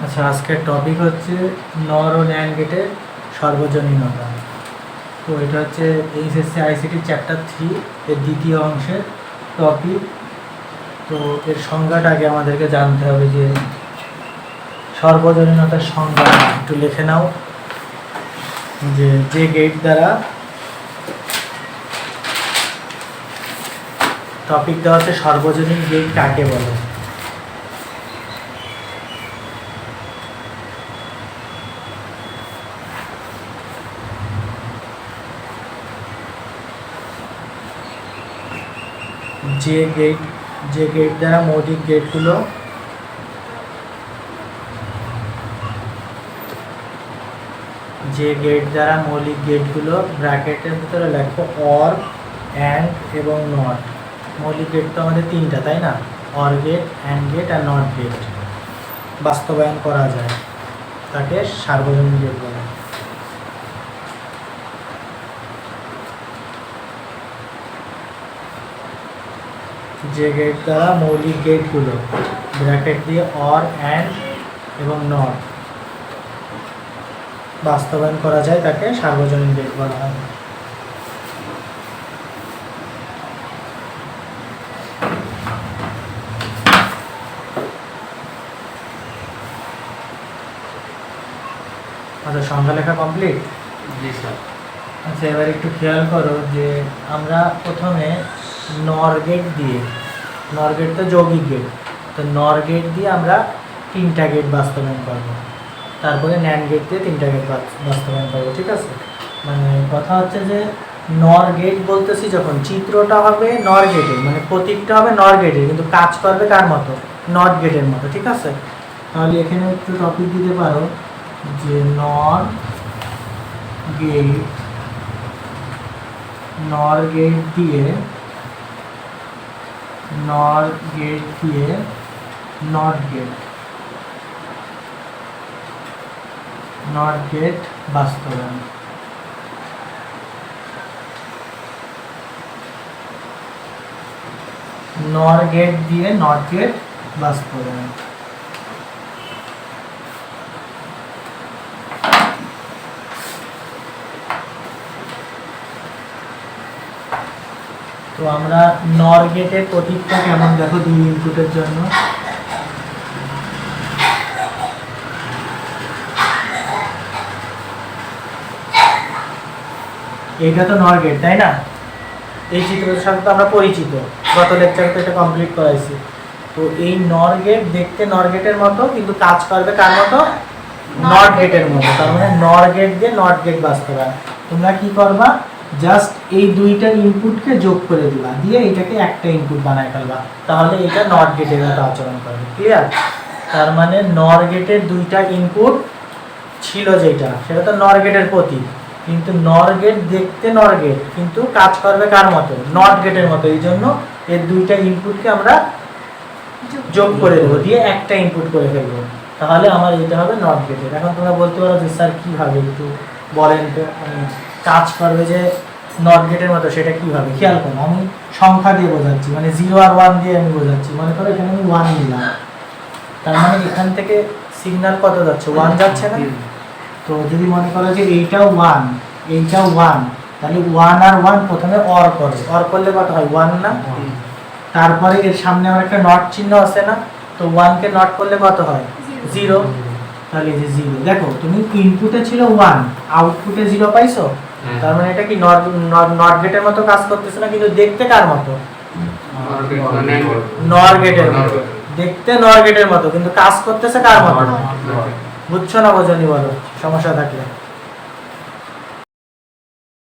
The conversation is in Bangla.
আচ্ছা, আজকের টপিক হচ্ছে নর ও ন্যান্ড গেটের সর্বজনীনতা। তো এটা হচ্ছে এইচএসসি আইসিটি চ্যাপ্টার 3 এর দ্বিতীয় অংশের টপিক। তো এর সংজ্ঞাটা আগে আমাদেরকে জানতে হবে যে সর্বজনীনতার সংজ্ঞা একটু লিখে নাও। যে গেট দ্বারা টপিক দেওয়া হচ্ছে সর্বজনীন গেট কাকে বলে। যে গেট দ্বারা মৌলিক গেটগুলো ব্র্যাকেটের ভিতরে লেখো অর, অ্যান্ড এবং নট। মৌলিক গেট তো আমাদের তিনটা, তাই না? অর গেট, অ্যান্ড গেট আর নট গেট বাস্তবায়ন করা যায়, তাকে সার্বজনীন গেট বলে। যে গেট দ্বারা মৌলিক গেটগুলো ব্র্যাকেট দিয়ে অর, অ্যান্ড এবং নট বাস্তবায়ন করা যায় তাকে সার্বজনীন গেট বলা হয়। আচ্ছা, সংখ্যা লেখা কমপ্লিট? জি স্যার। আচ্ছা, এবার একটু খেয়াল করো যে আমরা প্রথমে নর গেট দিয়ে, নর গেট তো যৌগিক গেট, তো নর গেট দিয়ে আমরা তিনটা গেট বাস্তবায়ন করবো, তারপরে ন্যান্ড গেট দিয়ে তিনটা গেট বাস্তবায়ন করবো। ঠিক আছে? মানে কথা হচ্ছে যে নর গেট বলতেছি যখন, চিত্রটা হবে নর গেটের, মানে প্রতীকটা হবে নর গেটের, কিন্তু কাজ করবে কার মতো? নট গেটের মতো। ঠিক আছে? তাহলে এখানে একটু টপিক দিতে পারো যে নর গেট দিয়ে নট গেট বাস্তবায়ন। নর গেট দিয়ে নট গেট বাস্তবায়ন। তো আমরা নর গেটের প্রতীকটা কেমন দেখো, দুই ইনপুটের জন্য। এইটা তো নর গেট, তাই না? এই চিত্রটার সাথে তো আমরা পরিচিত, গত লেকচারে তো এটা কমপ্লিট করাইছি। তো এই নর গেট দেখতে নর গেটের মতো, কিন্তু কাজ করবে কার মতো? নট গেটের মতো। তার মানে নর গেট দিয়ে নট গেট বাস্তবায়ন। তোমরা কি করবা? জাস্ট এই দুইটা ইনপুটকে যোগ করে দিবা, দিয়ে এটাকে একটা ইনপুট বানায় ফেলবা, তাহলে এটা নট গেটের মতো আচরণ করবে। ক্লিয়ার? তার মানে নর গেটের দুইটা ইনপুট ছিল, যেটা সেটা তো নর গেটের প্রতীক, কিন্তু নর গেট দেখতে নর গেট, কিন্তু কাজ করবে কার মতো? নট গেটের মতো। এই জন্য এর দুইটা ইনপুটকে আমরা যোগ করে দেবো, দিয়ে একটা ইনপুট করে ফেলবো, তাহলে আমার এটা হবে নট গেটের। এখন তোমরা বলতে পারো যে স্যার কীভাবে, একটু বলেন তো, কাজ করবে যে নট গেটের মতো, সেটা কীভাবে? খেয়াল করো, আমি সংখ্যা দিয়ে বোঝাচ্ছি, মানে 0 আর 1 দিয়ে আমি বোঝাচ্ছি। মনে করো এখানে আমি 1 নিলাম, তার মানে এখান থেকে সিগন্যাল কত যাচ্ছে? 1 যাচ্ছে না? তো যদি মনে করো যে এইটাও 1, এইটাও 1, তাহলে 1 আর 1 প্রথমে অর করে, অর করলে কত হয়? 1 না? তারপরে এর সামনে আমার একটা নট চিহ্ন আছে না, তো 1 কে নট করলে কত হয়? 0। তাহলে এই যে 0, দেখো তুমি ইনপুটে ছিল 1, আউটপুটে 0 পাইছো। তার মানে এটা কি নট গেটের মতো কাজ করতেছে না, কিন্তু দেখতে কার মতো? নর গেটের মতো। দেখতে নর গেটের মতো, কিন্তু কাজ করতেছে কার মতো? বুঝছো না বোঝনি? বলো সমস্যা থাকলে।